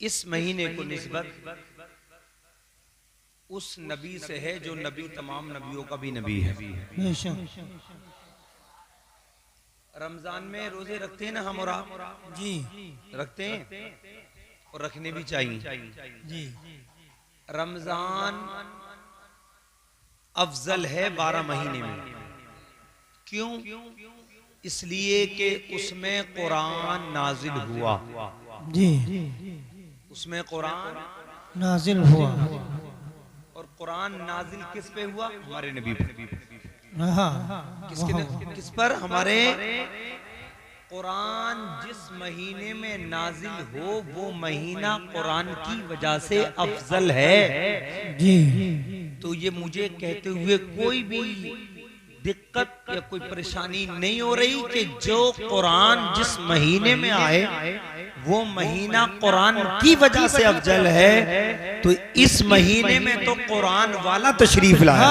इस महीने को निस्बत उस नबी से है जो नबी तमाम नबियों का भी नबी है। रमजान में रोजे रखते हैं ना हम और आप? जी रखते हैं और रखने भी चाहिए जी। रमजान अफजल है 12 महीने में। क्यों? इसलिए कि उसमें कुरान नाजिल हुआ। जी उसमें कुरान नाजिल हुआ। और कुरान नाजिल किस पे हुआ? हमारे नबी पे। हाँ किस पर? हमारे। कुरान जिस महीने में नाजिल हो वो महीना कुरान की वजह से अफजल है। जी। तो ये मुझे कहते हुए कोई भी दिक्कत या कोई परेशानी नहीं हो रही कि जो कुरान जिस महीने में आए वो महीना कुरान की वजह से अफजल है। तो इस महीने में तो कुरान वाला तशरीफ लाया।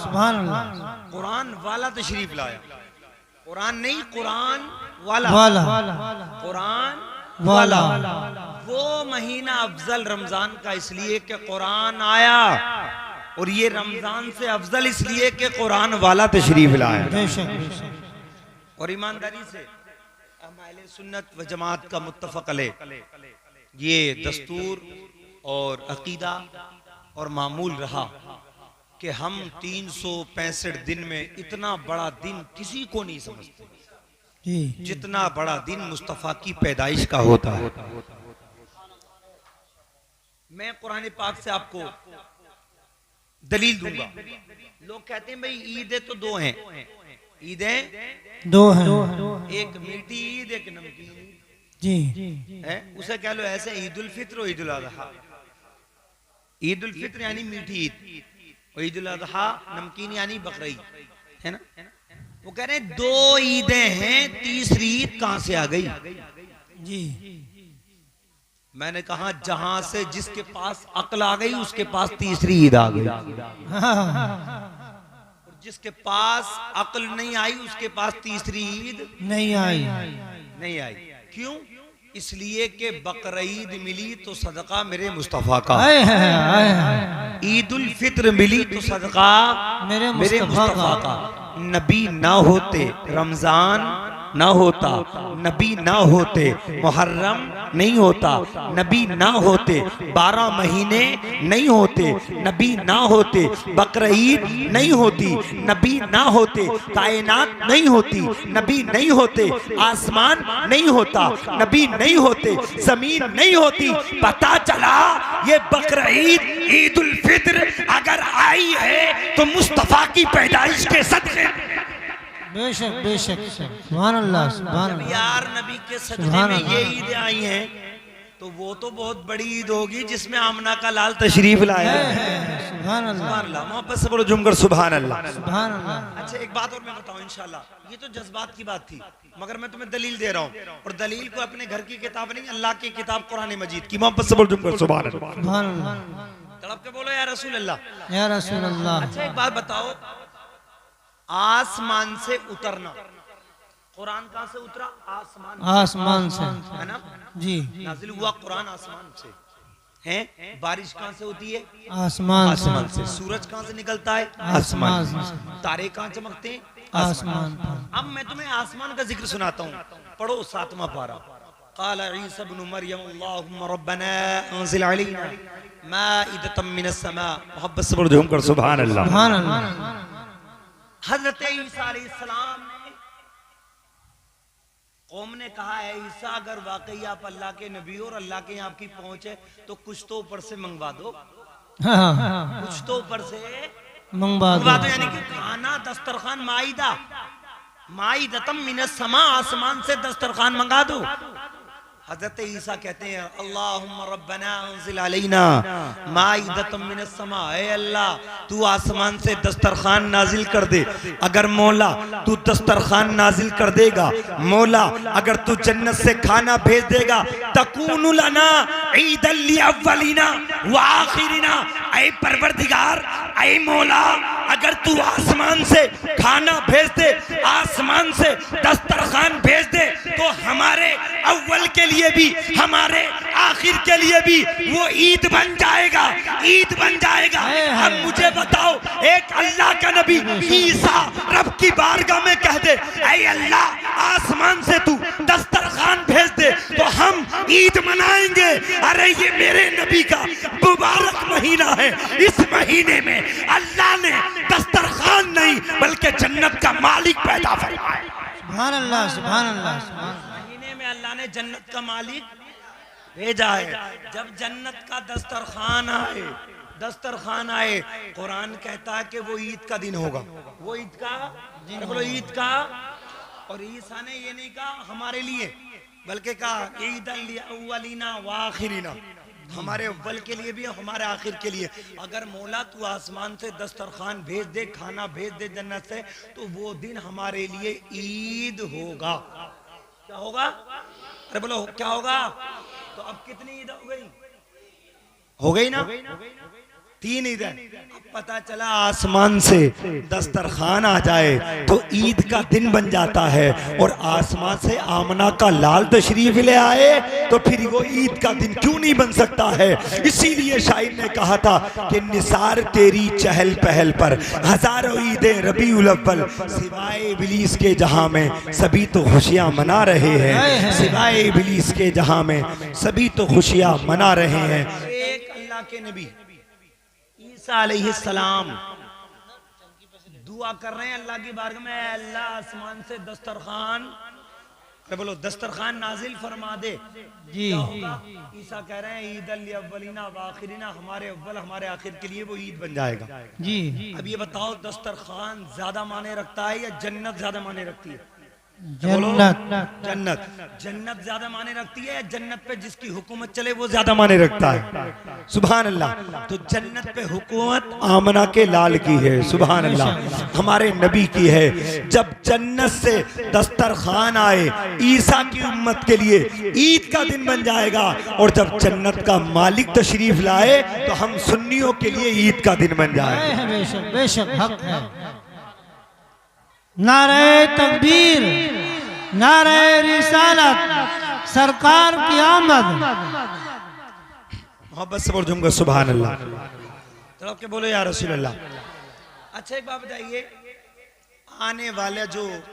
सुभान अल्लाह। कुरान वाला तशरीफ लाया। कुरान नहीं, कुरान वाला। कुरान वाला। वो महीना अफजल रमजान का इसलिए कि कुरान आया, और ये रमजान से अफजल इसलिए कि कुरान वाला तशरीफ लाया। और ईमानदारी से अहले सुन्नत व जमात का मुत्तफक अलैह ये दस्तूर और अकीदा और मामूल रहा कि हम 365 दिन में इतना बड़ा दिन किसी को नहीं समझते जितना बड़ा दिन मुस्तफ़ा की पैदाइश का होता है। मैं कुरान पाक से आपको दलील दूंगा। लोग कहते हैं भाई ईदें तो दो हैं। ईदें दो हैं, एक मीठी ईद एक नमकीन ईद। जी है, उसे कह लो ऐसे ईद उल फित्र और ईद उल अज़हा। ईद उल फित्र यानी मीठी ईद, और ईद उल अज़हा नमकीन यानी बकरा ईद, है ना? वो कह रहे हैं दो ईदें हैं, तीसरी ईद कहां से आ गई? जी। मैंने कहा जहां से जिसके पास अक्ल आ गई उसके पास तीसरी ईद आ गई, और जिसके पास अक्ल नहीं आई उसके पास तीसरी ईद नहीं आई। नहीं आई। क्यों? इसलिए कि बकरीद मिली तो सदका मेरे मुस्तफा का, ईद उल फित्र मिली तो सदका मेरे मुस्तफा का। नबी ना होते रमजान ना होता, नबी ना होते मुहर्रम नहीं होता, नबी ना होते 12 महीने नहीं होते, नबी ना होते बकरीद नहीं होती, नबी ना होते कायनात नहीं होती, नबी नहीं होते आसमान नहीं होता, नबी नहीं होते जमीन नहीं होती। पता चला ये बकरीद ईद उल फित्र अगर आई है तो मुस्तफा की पैदाइश के सदके। बेशक बेशक। सुभान अल्लाह सुभान अल्लाह। यार नबी के सदके में ये ईद आई है तो वो तो बहुत बड़ी ईद होगी जिसमें आमना का लाल तशरीफ लाया। सुभान अल्लाह। मोहब्बत से बोलो जुमकर सुभान अल्लाह। सुभान अल्लाह। अच्छा एक बात और मैं बताऊं इंशाल्लाह, ये तो जज्बात की बात थी मगर मैं तुम्हें दलील दे रहा हूँ, और दलील को अपने घर की किताब नहीं अल्लाह की किताब कुरान मजीद की। मोहब्बत से बोलो जुमकर सुभान अल्लाह। सुभान अल्लाह। तड़प के बोलो या रसूल अल्लाह, या रसूल अल्लाह। अच्छा एक बात बताओ, आसमान से उतरना, कुरान कहां से उतरा? आसमान से, है ना? जी। नाजिल हुआ कुरान आसमान से है। बारिश कहां से होती है? आसमान से। सूरज कहां से निकलता है? आसमान से। तारे कहां चमकते हैं? आसमान। अब मैं तुम्हें आसमान का जिक्र सुनाता हूँ, पढ़ो 7वां पारा। क़ाल ईसा इब्न मरियम अल्लाहुम्मा रब्बना अंज़िल अलैना माइदतम मिनस समा। मोहब्बत से बोलो कर सुभान अल्लाह। सुभान अल्लाह। हजरत ईसा अलैहिस्सलाम ने कौम ने कहा है ईसा अगर वाकई आप अल्लाह के नबी हो और अल्लाह के यहाँ आपकी पहुंच है तो कुछ तो ऊपर से मंगवा दो। कुछ तो ऊपर से मंगवा दो, यानी कि खाना दस्तरखान माइदा, माइदतम मिनस समा, आसमान से दस्तरखान मंगा दो। हजरत ईसा कहते हैं अल्लाहुम्मा रब्बना अंज़िल अलैना माइदतम मिनस समा, ऐ अल्लाह तू आसमान से दस्तरखान नाजिल कर दे। अगर मौला तू दस्तरखान नाजिल कर देगा, मौला अगर तू जन्नत से खाना भेज देगा, तकूनु लना ईदल लिअव्वलिना व आखिरिना, ऐ परवरदिगार, ऐ मौला अगर तू आसमान से खाना भेज दे, आसमान से दस्तरखान भेज दे, तो हमारे अव्वल के लिए भी, हमारे आखिर के लिए भी वो ईद बन जाएगा, ईद बन जाएगा। अब मुझे बताओ, एक अल्लाह का नबी ईसा रब की बारगाह में कह दे, ऐ अल्लाह आसमान से तू दस्तरखान भेज दे तो हम ईद मनाएंगे। अरे ये मेरे नबी का मुबारक महीना है, इस महीने में अल्लाह ने दस्तरखान नहीं बल्कि जन्नत का मालिक पैदा फरमाया। सुभान अल्लाह, सुभान अल्लाह, सुभान। महीने में अल्लाह ने जन्नत का मालिक भेजा है। जब जन्नत का दस्तरखान आए, कुरान कहता है कि वो ईद का दिन होगा। वो ईद का, बोलो ईद का। और ईसा ने ये नहीं कहा हमारे लिए, बल्कि कहा ईद अव्वलीना व आखिरीना, हमारे अव्वल के लिए भी हमारे आखिर के लिए। अगर मौला तू आसमान से दस्तरखान भेज दे, खाना भेज दे जन्नत से, तो वो दिन हमारे लिए ईद होगा। क्या होगा? अरे बोलो क्या होगा? तो अब कितनी ईद हो गई ना? 3 ईद है। पता चला आसमान से दस्तरखान आ जाए तो ईद का दिन बन जाता है, और आसमान से आमना का लाल तशरीफ ले आए तो फिर वो ईद का दिन क्यों नहीं बन सकता है। इसीलिए शायर ने कहा था कि निसार तेरी चहल पहल पर हजारों ईदें रबीउल अव्वल, सिवाय इब्लीस के जहां में सभी तो खुशियां मना रहे हैं, सिवाय इब्लीस के जहां में सभी तो खुशियां मना रहे हैं। एक अल्लाह के नबी ईसा अलैहिस्सलाम दुआ कर रहे हैं अल्लाह की बारगाह में, अल्लाह आसमान से दस्तरखान, बोलो दस्तरखान नाजिल फरमा दे जी। ईसा कह रहे हैं ईद अव्वलीना व आखिरीना, हमारे अव्वल हमारे आखिर के लिए वो ईद बन जाएगा जी। अब ये बताओ दस्तरखान ज्यादा माने रखता है या जन्नत ज्यादा माने रखती है? जन्नत ज्यादा माने रखती है। जन्नत पे जिसकी हुकूमत चले वो ज्यादा माने रखता है। सुभान अल्लाह। तो जन्नत पे हुकूमत आमना के लाल की है, सुभान अल्लाह, हमारे नबी की है। जब जन्नत से दस्तरखान आए ईसा की उम्मत के लिए ईद का दिन बन जाएगा, और जब जन्नत का मालिक तशरीफ लाए तो हम सुन्नियों के लिए ईद का दिन बन जाएगा। बेशक बेशक हक है। नारे तकबीर, नारे रिसालत, सरकार की आमद। मोहब्बत से बोल दूंगा सुभान अल्लाह। तो के बोलो या रसूल अल्लाह। अच्छा एक बात बताइए, आने वाला जो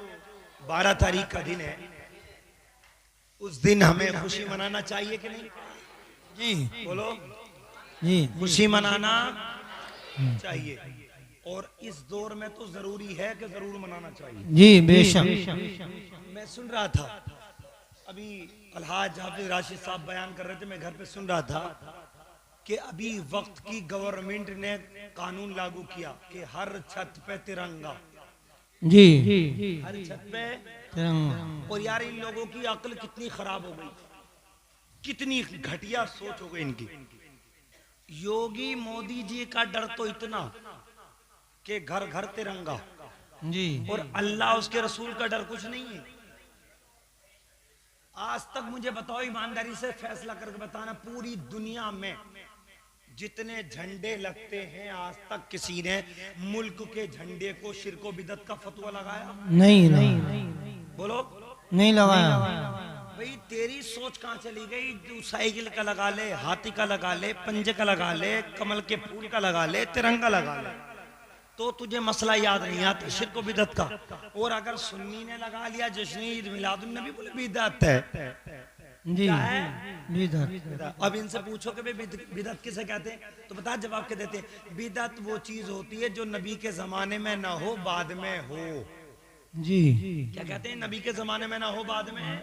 12 तारीख का दिन है, उस दिन हमें खुशी मनाना चाहिए कि नहीं? जी बोलो जी, खुशी मनाना चाहिए। और इस दौर में तो जरूरी है कि जरूर मनाना चाहिए जी, बेशक। मैं सुन रहा था अभी अलहाज हाफिज राशिद साहब बयान कर रहे थे, मैं घर पे सुन रहा था कि अभी वक्त की गवर्नमेंट ने कानून लागू किया कि हर छत पे तिरंगा जी, हर छत पे तिरंगा। और यार इन लोगों की अक्ल कितनी खराब हो गई, कितनी घटिया सोच हो गई इनकी। योगी मोदी जी का डर तो इतना कि घर घर तिरंगा जी, और अल्लाह उसके रसूल का डर कुछ नहीं है। आज तक मुझे बताओ, ईमानदारी से फैसला करके बताना, पूरी दुनिया में जितने झंडे लगते हैं आज तक किसी ने मुल्क के झंडे को शिरको बिदत का फतवा लगाया? नहीं बोलो नहीं लगाया। भाई तेरी सोच कहाँ चली गई? तू साइकिल का लगा ले, हाथी का लगा ले, पंजे का लगा ले, कमल के फूल का लगा ले, तिरंगा लगा ले, तो तुझे मसला याद नहीं आता शिर्क बिदअत का। और अगर सुन्नी ने लगा लिया जश्न ईद मिलादुन नबी, बोले बिदअत है जी, बिदअत। अब इनसे पूछो कि बिदअत किसे कहते हैं, तो बता जवाब के देते हैं बिदअत वो चीज होती है जो नबी के जमाने में ना हो बाद में हो जी। क्या कहते हैं? नबी के जमाने में ना हो बाद में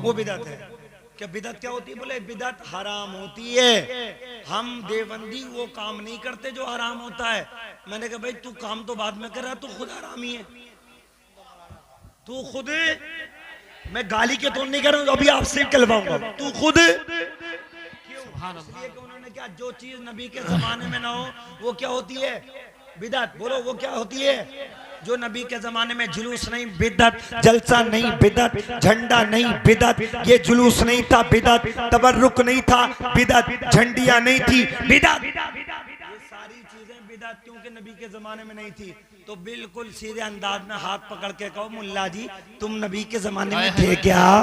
वो बिदअत है। क्या बिदअत क्या होती है? बोले बिदअत हराम होती है, हम देवबंदी वो काम नहीं करते जो हराम होता है। मैंने कहा भाई तू काम तो बाद में कर रहा, तू खुद हरामी है, तू खुद। मैं गाली के तौर नहीं कर रहा हूं, अभी आपसे कहलवाऊंगा, तू खुद। इसलिए कि उन्होंने क्या, जो चीज नबी के जमाने में ना हो वो क्या होती है? बिदअत। बोलो वो क्या होती है? जो नबी के जमाने में जुलूस नहीं बिदअत, जलसा नहीं बिदअत, झंडा नहीं बिदअत, ये जुलूस नहीं था बिदअत, तबर्रुक नहीं था बिदअत, झंडियां नहीं थी बिदअत, ये सारी चीजें बिदअत क्योंकि नबी के जमाने में नहीं थी। तो बिल्कुल सीधे अंदाज में हाथ पकड़ के कहो मुल्ला जी तुम नबी के जमाने में थे क्या?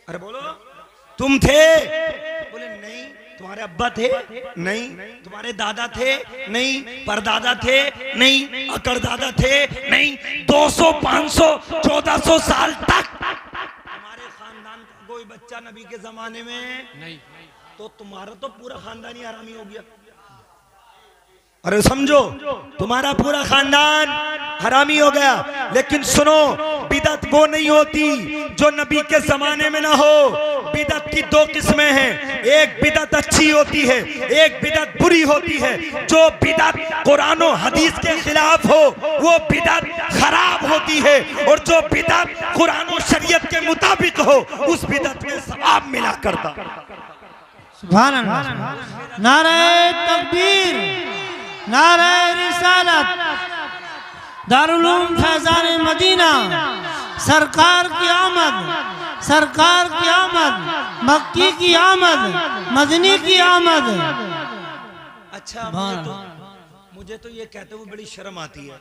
अरे बोलो तुम थे? बोले नहीं। तुम्हारे अब्बा थे? नहीं। तुम्हारे दादा थे? नहीं। परदादा थे? नहीं। अकड़दादा थे? नहीं। 200, 500, 1400 साल तक हमारे खानदान का कोई बच्चा नबी के जमाने में नहीं। तो तुम्हारा तो पूरा खानदान ही हरामी हो गया। अरे समझो, तुम्हारा पूरा खानदान हरामी हो गया। लेकिन सुनो, बिदअत वो नहीं होती जो नबी के जमाने में ना हो। बिदअत की दो किस्में हैं, एक बिदअत अच्छी होती है, एक बिदअत बुरी होती है। जो बिदअत कुरान और हदीस के खिलाफ हो वो बिदअत खराब होती है, और जो बिदअत कुरान और शरीयत के मुताबिक हो उस बिदअत में सवाब मिला करता। सुभान अल्लाह। नारे तकबीर, नारे रिसालत, दारुल उलूम फैजान मदीना, सरकार की आमद, सरकार की आमद, मक्की की आमद, मदनी की आमद। अच्छा, मुझे तो ये कहते हुए बड़ी शर्म आती है।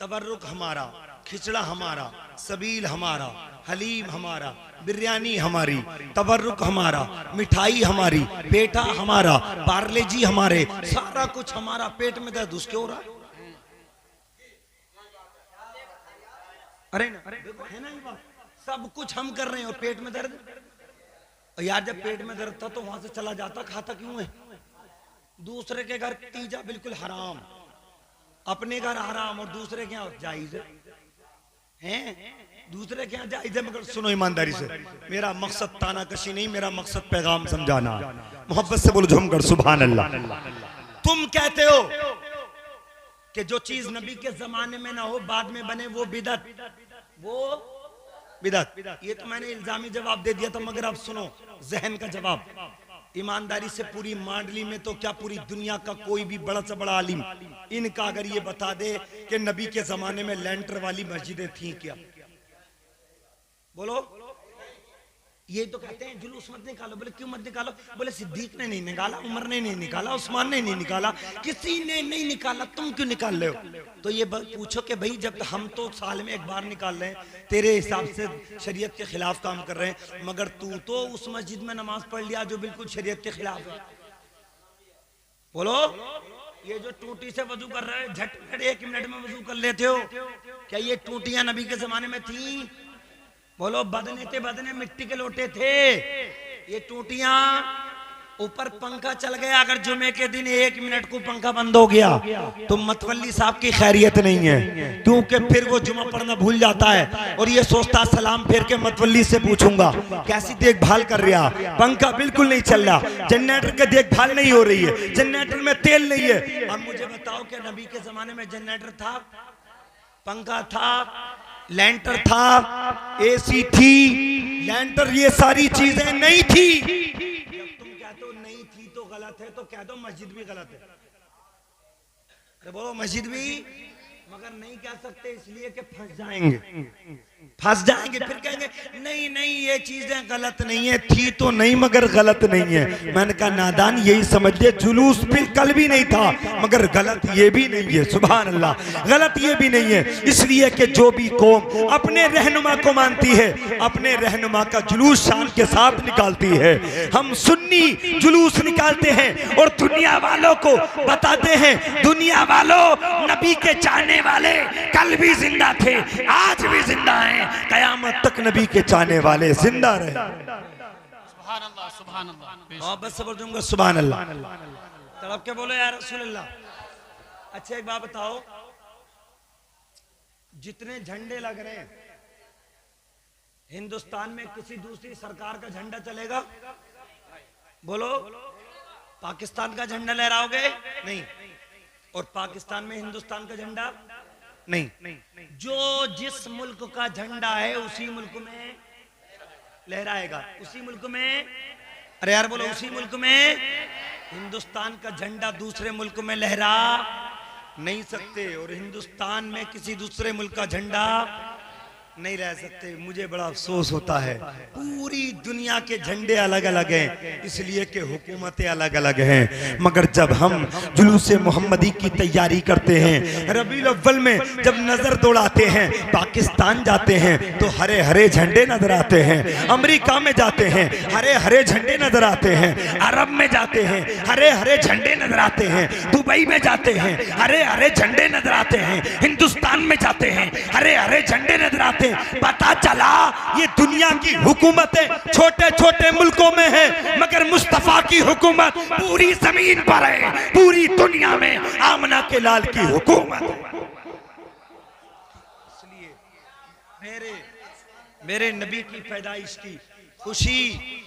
तबर्रुक हमारा, खिचड़ा हमारा, सबील हमारा, हलीम हमारा, बिरयानी हमारी, तबर्रुक हमारा, मिठाई हमारी, पेठा हमारा, पार्ले जी हमारे, सारा कुछ हमारा। पेट में दर्द उसके हो रहा है। अरे ना, देखो है ना ये बात, सब कुछ हम कर रहे हैं और पेट में दर्द। और यार जब पेट में दर्द था तो वहां से चला जाता, खाता क्यों है? दूसरे के घर तीजा बिल्कुल हराम, अपने घर हराम और दूसरे के यहाँ जायज है। दूसरे के यहाँ जायज है। मगर सुनो ईमानदारी से, मेरा मकसद तानाकशी नहीं, मेरा मकसद पैगाम समझाना। मोहब्बत से बोलो झूमकर सुभान अल्लाह। तुम कहते हो कि जो चीज नबी के जमाने में ना हो बाद में बने वो बिदअत, वो बिदअत। ये तो मैंने इल्जामी जवाब दे दिया था, मगर अब सुनो जहन का जवाब। ईमानदारी से पूरी मांडली में तो क्या पूरी दुनिया का कोई भी बड़ा से बड़ा आलिम इनका अगर ये बता दे कि नबी के जमाने में लेंटर वाली मस्जिदें थी क्या? बोलो। ये तो कहते हैं जुलूस मत निकालो। बोले क्यों मत निकालो? बोले सिद्दीक ने नहीं निकाला, उमर ने नहीं निकाला, उस्मान ने नहीं निकाला, किसी ने नहीं निकाला, तुम क्यों निकाल रहे हो? तो ये पूछो कि भाई जब हम तो साल में एक बार निकाल रहे हैं, तेरे हिसाब से शरीयत के खिलाफ काम कर रहे हैं, मगर तू तो उस मस्जिद में नमाज पढ़ लिया जो बिल्कुल शरीयत के खिलाफ है। बोलो। ये जो टूटी से वजू कर रहे हैं, झटपट 1 मिनट में वजू कर लेते हो, क्या ये टूटियां नबी के जमाने में थी? बोलो। बदने थे, बदने मिट्टी के लोटे थे। ये टूटियां, ऊपर पंखा चल गया, अगर जुमे के दिन 1 मिनट को पंखा बंद हो गया तो मतवल्ली साहब की खैरियत नहीं है, क्योंकि फिर वो जुमा पढ़ना भूल जाता है और ये सोचता सलाम फेर के मतवल्ली से पूछूंगा कैसी देखभाल कर रहा। पंखा बिल्कुल नहीं चल रहा, जनरेटर की देखभाल नहीं हो रही है, जनरेटर में तेल नहीं है। अब मुझे बताओ कि नबी के जमाने में जनरेटर था, पंखा था, लैंटर था, एसी थी, लैंटर, ये सारी चीजें नहीं थी। जब तुम कहते हो नहीं थी तो गलत है, तो कह दो मस्जिद भी गलत है। अरे बोलो मस्जिद भी, मगर नहीं कह सकते इसलिए कि फंस जाएंगे, फंस जाएंगे। फिर कहेंगे नहीं नहीं ये चीजें गलत नहीं है, थी तो नहीं मगर गलत नहीं है। मैंने कहा नादान यही समझ ले, जुलूस भी कल भी नहीं था मगर गलत ये भी नहीं है। सुभान अल्लाह। गलत ये भी नहीं है, इसलिए कि जो भी कौम अपने रहनुमा को मानती है, अपने रहनुमा का जुलूस शान के साथ निकालती है। हम सुन्नी जुलूस निकालते हैं और दुनिया वालों को बताते हैं, दुनिया वालों नबी के चाहने वाले कल भी जिंदा थे, आज भी जिंदा हैं, कयामत तक नबी के चाहने वाले जिंदा रहे। सुभान अल्लाह, सुभान अल्लाह। बस सबर दूंगा सुभान अल्लाह। तड़प के बोलो या रसूल अल्लाह। अच्छा एक बात बताओ, जितने झंडे लग रहे हैं हिंदुस्तान में किसी दूसरी सरकार का झंडा चलेगा? बोलो। पाकिस्तान का झंडा लहराओगे? नहीं। और पाकिस्तान में हिंदुस्तान का झंडा नहीं। जो जिस मुल्क का झंडा है उसी मुल्क में लहराएगा, उसी मुल्क में। अरे यार बोलो, उसी मुल्क में। हिंदुस्तान का झंडा दूसरे मुल्क में लहरा नहीं सकते और हिंदुस्तान में किसी दूसरे मुल्क का झंडा नहीं रह सकते। मुझे बड़ा अफसोस होता है, पूरी दुनिया के झंडे अलग अलग हैं इसलिए कि हुकूमतें अलग अलग हैं, मगर जब हम जुलूस मोहम्मदी की तैयारी करते हैं, रबीउल अव्वल में जब नजर दौड़ाते हैं, पाकिस्तान जाते हैं तो हरे हरे झंडे नजर आते हैं, अमेरिका में जाते हैं हरे हरे झंडे नजर आते हैं, अरब में जाते हैं हरे हरे झंडे नजर आते हैं, दुबई में जाते हैं हरे हरे झंडे नजर आते हैं, हिंदुस्तान में जाते हैं हरे हरे झंडे नजर आते हैं। पता चला ये दुनिया की हुकूमतें छोटे छोटे मुल्कों में है, मगर मुस्तफा की हुकूमत पूरी जमीन पर है, पूरी दुनिया में आमना के लाल की हुकूमत है। इसलिए मेरे नबी की पैदाइश की खुशी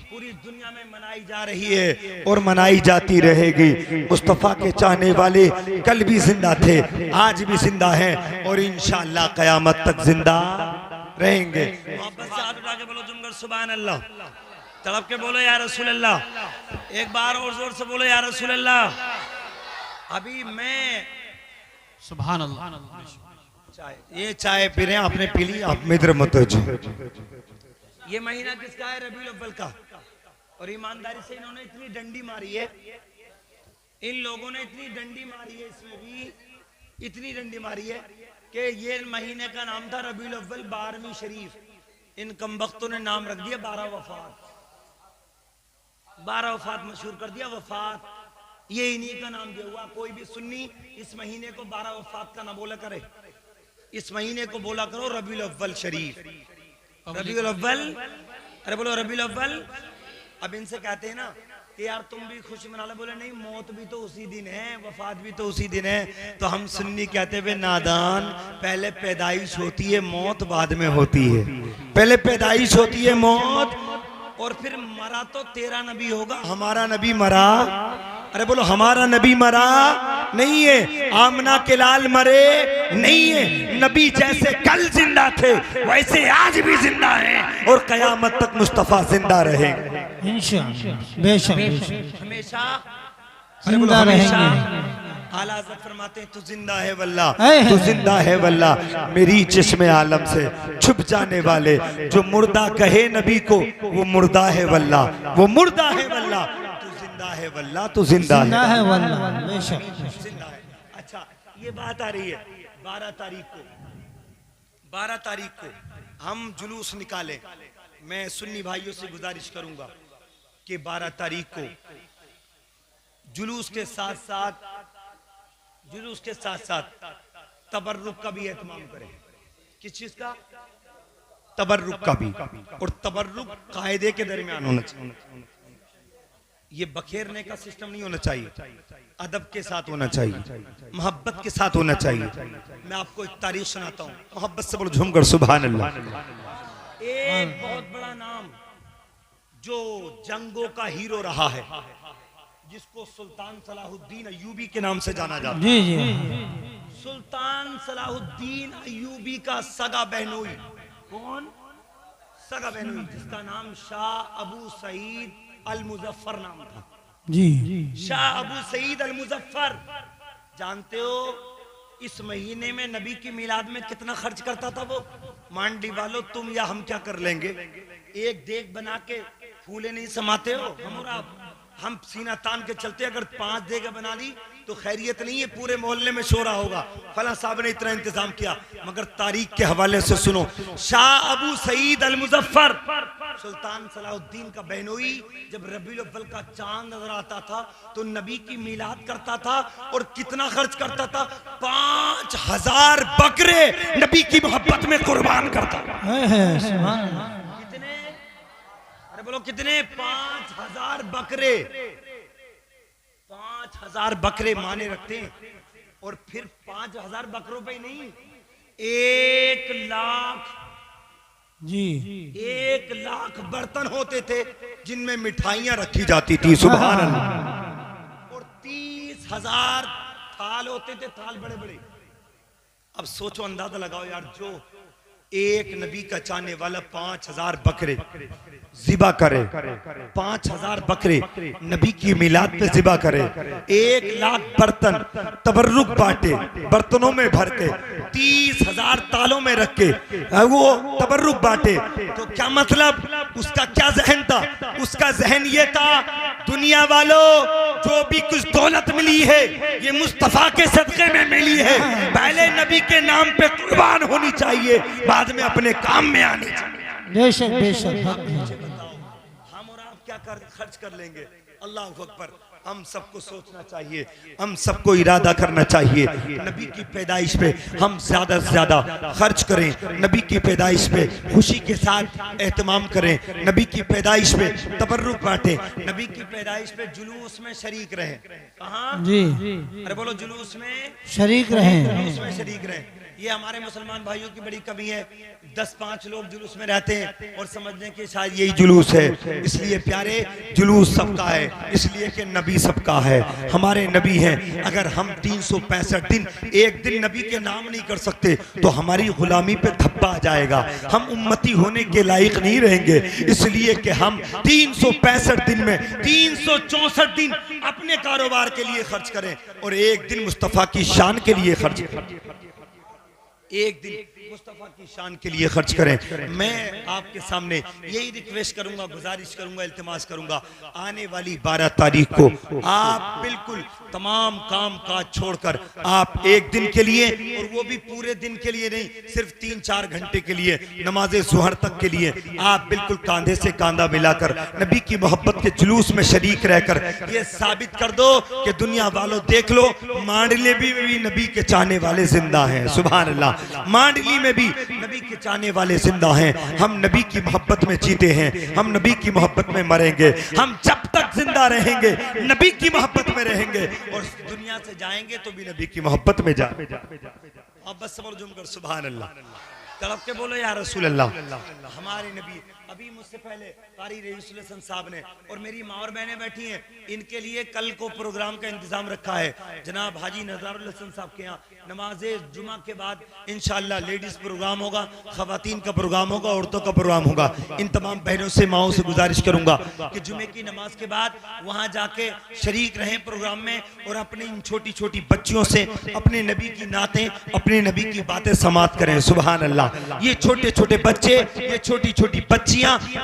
पूरी दुनिया में मनाई जा रही है और मनाई जाती रहेगी। मुस्तफा के चाहने वाले कल भी जिंदा थे, आज भी जिंदा हैं और इंशाअल्लाह क़यामत तक जिंदा रहेंगे। मोहब्बत से हाथ उठा के बोलो जुमगर सुभान अल्लाह, तड़प के बोलो या रसूल अल्लाह, एक बार और जोर से बोलो या रसूल अल्लाह। अभी मैं सुभान अल्लाह। ये चाय पी रहे हैं, आपने पी ली, आप में इधर मत हो। ये महीना किसका है? रबीउल अव्वल का। और ईमानदारी से इन्होंने इतनी डंडी मारी है, इन लोगों ने इतनी डंडी मारी है, इसमें भी इतनी डंडी मारी है कि ये महीने का नाम था रबीउल अव्वल 12वीं शरीफ। इन कमबख्तों ने नाम रख दिया 12 वफात। 12 वफात मशहूर कर दिया, वफात ये इन्हीं का नाम दिया हुआ। कोई भी सुन्नी इस महीने को 12 वफात का ना बोला करे, इस महीने को बोला करो रबीउल अव्वल शरीफ, रबीउल अव्वल। अरे बोलो रबीउल अव्वल। अब इनसे कहते हैं ना कि यार तुम भी खुशी मना लो, बोले नहीं मौत भी तो उसी दिन है, वफात भी तो उसी दिन है। तो हम सुन्नी कहते हुए नादान, पहले पैदाइश होती है मौत बाद में होती है, पहले पैदाइश होती है मौत और फिर मरा तो तेरा नबी होगा, हमारा नबी मरा। अरे बोलो हमारा नबी मरा नहीं है, आमना के लाल मरे नहीं है। नबी जैसे कल जिंदा थे वैसे आज भी जिंदा हैं और कयामत तक मुस्तफा जिंदा रहेंगे इंशाअल्लाह, बेशक हमेशा जिंदा रहेंगे। आला हज़रत फरमाते हैं तू जिंदा है वल्ला, तू जिंदा है वल्ला, मेरी जिस्म आलम से छुप जाने वाले जो मुर्दा कहे नबी को वो मुर्दा है वल्ला, वो मुर्दा है वल्ला, तू जिंदा है वल्ला, तू जिंदा है वल्ला, बेशक जिंदा है। अच्छा ये बात आ रही है 12 तारीख को हम जुलूस निकालें। मैं सुन्नी भाइयों से गुजारिश करूंगा कि 12 तारीख को जुलूस के साथ साथ तबर्रुक का भी एहतमाम करें। किस चीज का? तबर्रुक का भी। और तबर्रुक कायदे के दरमियान होना चाहिए, ये बखेरने का सिस्टम नहीं होना चाहिए, अदब के साथ होना चाहिए, मोहब्बत के साथ होना चाहिए। मैं आपको एक तारीख सुनाता हूँ, मोहब्बत से बोलो झूमकर सुभान अल्लाह। एक बहुत बड़ा नाम जो जंगों का हीरो रहा है, जिसको सुल्तान सलाहुद्दीन अय्यूबी के नाम से जाना जाता है। जी जी। सुल्तान सलाहुद्दीन अय्यूबी का सगा बहनोई, कौन? सगा बहनोई, जिसका नाम शाह अबू सईद अल मुजफ्फर नाम था। जी। शाह अबू सईद अल मुजफ्फर। जानते हो इस महीने में नबी की मिलाद में कितना खर्च करता था वो? मांडी वालों तुम या हम क्या कर लेंगे, एक देग बना के फूले नहीं समाते हो हम और आप, हम सीना तान के चलते। अगर 5 देगा बना ली तो खैरियत नहीं है, पूरे मोहल्ले में शोरा होगा, फला साहब ने इतना इंतजाम किया। मगर तारीख के हवाले से सुनो, शाह अबू सईद अल मुजफ्फर सुल्तान सलाहुद्दीन का बहनोई जब रबीउल अव्वल का चांद नजर आता था तो नबी की मिलाद करता था। और कितना खर्च करता था? 5000 बकरे नबी की मोहब्बत में कुर्बान करता था। कितने? अरे बोलो कितने? 5000 बकरे। 5000 बकरे माने रखते हैं। और फिर 5000 बकरों पे नहीं, 1 लाख जी, 1 लाख बर्तन होते थे जिनमें मिठाइयां रखी जाती थी। सुभान अल्लाह। और 30,000 थाल होते थे, थाल बड़े बड़े। अब सोचो, अंदाजा लगाओ यार, जो एक नबी का चाहने वाला 5000 बकरे ज़िबा करे, 5000 बकरे नबी की मिलाद पे ज़िबा करे, 1 लाख बर्तन तबर्रुक बांटे, बर्तनों में भर के 30,000 तालों में रख के वो तबर्रुक बांटे। तो क्या मतलब, उसका क्या जहन था? उसका जहन ये था, दुनिया वालों जो भी कुछ दौलत मिली है ये मुस्तफा के सदक़े में मिली है, पहले नबी के नाम पे कुर्बान होनी चाहिए, बाद में अपने काम में आनी चाहिए। बेशक बेशक। हम और आप क्या खर्च कर लेंगे? अल्लाह अकबर। हम सबको सोचना चाहिए, हम सबको इरादा करना चाहिए, नबी की पैदाइश पे हम ज्यादा से ज्यादा खर्च करें, नबी की पैदाइश पे खुशी के साथ एहतमाम करें, नबी की पैदाइश पे तबर्रुक बांटें, नबी की पैदाइश पे जुलूस में शरीक रहें। कहाँ जी? अरे बोलो, जुलूस में शरीक रहें। जुलूस में शरीक रहें। ये हमारे मुसलमान भाइयों की बड़ी कमी है, 10-5 लोग जुलूस में रहते हैं और समझने कि शायद यही जुलूस है। इसलिए प्यारे, जुलूस सबका है, इसलिए कि नबी सबका है, हमारे नबी हैं। अगर हम 365 दिन एक दिन नबी के नाम नहीं कर सकते तो हमारी गुलामी पे धब्बा आ जाएगा, हम उम्मती होने के लायक नहीं रहेंगे। इसलिए कि हम 365 दिन में 364 दिन अपने कारोबार के लिए खर्च करें और एक दिन मुस्तफ़ा की शान के लिए खर्च करें, एक दिन मुस्तफा की शान के लिए खर्च करें। मैं आपके सामने यही रिक्वेस्ट करूंगा, गुजारिश करूंगा, इल्तिमास करूंगा, आने वाली 12 तारीख को आप बिल्कुल तमाम काम काज छोड़कर आप एक दिन के लिए, और वो भी पूरे दिन के लिए नहीं, सिर्फ 3-4 घंटे के लिए, नमाज ज़ुहर तक के लिए आप बिल्कुल कांधे से कांधा मिलाकर नबी की मोहब्बत के जुलूस में शरीक रहकर ये साबित कर दो कि दुनिया वालों देख लो, मांडले भी नबी के चाहने वाले जिंदा हैं। सुभान अल्लाह। मांडली में भी नबी के चाहने वाले जिंदा हैं। हम नबी की मोहब्बत में जीते हैं, हम नबी की मोहब्बत में मरेंगे, हम जब तक जिंदा रहेंगे नबी की मोहब्बत में रहेंगे और दुनिया से जाएंगे तो भी नबी की मोहब्बत में जाएंगे। अब बस सब जुम कर सुभान अल्लाह, तड़प के बोलो या रसूल अल्लाह। हमारे नबी, अभी मुझसे पहले कारी रईस हसन साहब ने, और मेरी माँ और बहनें बैठी हैं, इनके लिए कल को प्रोग्राम का इंतजाम रखा है जनाब हाजी नज़ारुल हसन साहब के यहाँ। नमाज जुमा के बाद इंशाअल्लाह लेडीज प्रोग्राम होगा, खवातीन का प्रोग्राम होगा, औरतों का प्रोग्राम होगा। इन तमाम बहनों से, माओ से गुजारिश करूंगा कि जुमे की नमाज के बाद वहाँ जाके शरीक रहें प्रोग्राम में और अपनी इन छोटी छोटी बच्चियों से अपने नबी की नातें, अपने नबी की बातें समात करें। सुभान अल्लाह। ये छोटे छोटे बच्चे, ये छोटी छोटी बच्चियां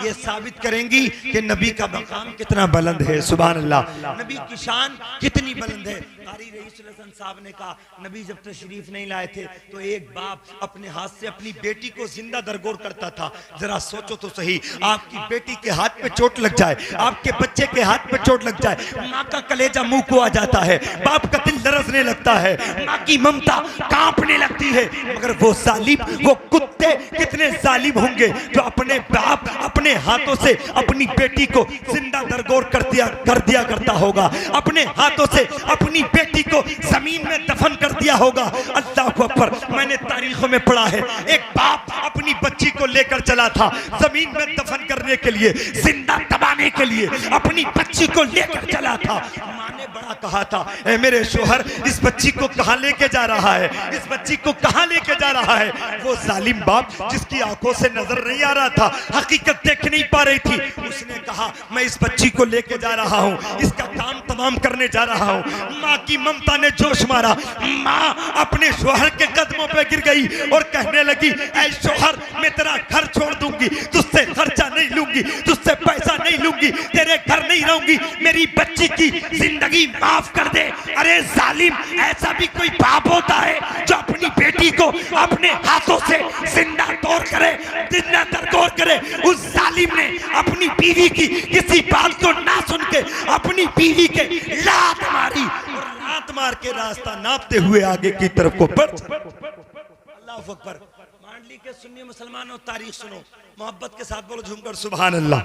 ये साबित करेंगी कि नबी का मकाम कितना बुलंद है। सुभान अल्लाह। नबी की शान कितनी बुलंद है। कारी रईस हसन साहब ने कहा, नबी जब तशरीफ नहीं लाए थे तो एक बाप अपने हाथ से अपनी बेटी को जिंदा दरगोर करता था। जरा सोचो तो सही, आपकी बेटी के हाथ पे चोट लग जाए, आपके बच्चे के हाथ पे चोट लग जाए, माँ का कलेजा मुंह को आ जाता है, बाप का दिल लरजने लगता है, माँ की ममता कांपने लगती है। मगर वो जालिम, वो कुत्ते कितने जालिम होंगे जो अपने बाप अपने हाथों से अपनी बेटी को जिंदा दरगोर कर दिया करता होगा, अपने हाथों से अपनी बेटी को जमीन में दफन कर दिया होगा। अल्लाह अकबर। मैंने तारीखों में पढ़ा है, एक बाप अपनी बच्ची को लेकर चला था जमीन में दफन करने के लिए, जिंदा दबाने के लिए अपनी बच्ची को लेकर चला था। माँ ने बड़ा कहा था, ए मेरे शोहर, इस बच्ची को कहां लेके जा रहा है, इस बच्ची को कहां लेके जा रहा है। वो जालिम बाप जिसकी आंखों से नजर नहीं आ रहा था, हकीकत देख नहीं पा रही थी, उसने कहा मैं इस बच्ची को लेके जा रहा हूँ, इसका काम तमाम करने जा रहा हूँ। माँ की ममता ने जोश मारा, माँ अपने शोहर के कदमों पे गिर गई और कहने लगी, ऐ शोहर, मैं तेरा घर छोड़ दूंगी, तुझसे खर्चा नहीं लूंगी, तुझसे पैसा नहीं लूंगी, तेरे घर नहीं रहूंगी, मेरी बच्ची की जिंदगी माफ कर दे। अरे जालिम, ऐसा भी कोई बाप होता है जो अपनी बेटी को अपने हाथों से जिंदा तोड़ करे, जिंदा तोड़ करे। उस जालिम ने अपनी बीवी की किसी बात को ना सुन के अपनी बीवी के लात मारी और लात मार के रास्ता नापते हुए आगे की तरफ को बढ़। अल्लाह अकबर। मांडली के सुन्नी मुसलमानों, तारीख सुनो, मोहब्बत के साथ बोलो झूमकर सुभान अल्लाह,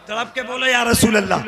तड़प के बोलो या रसूल अल्लाह।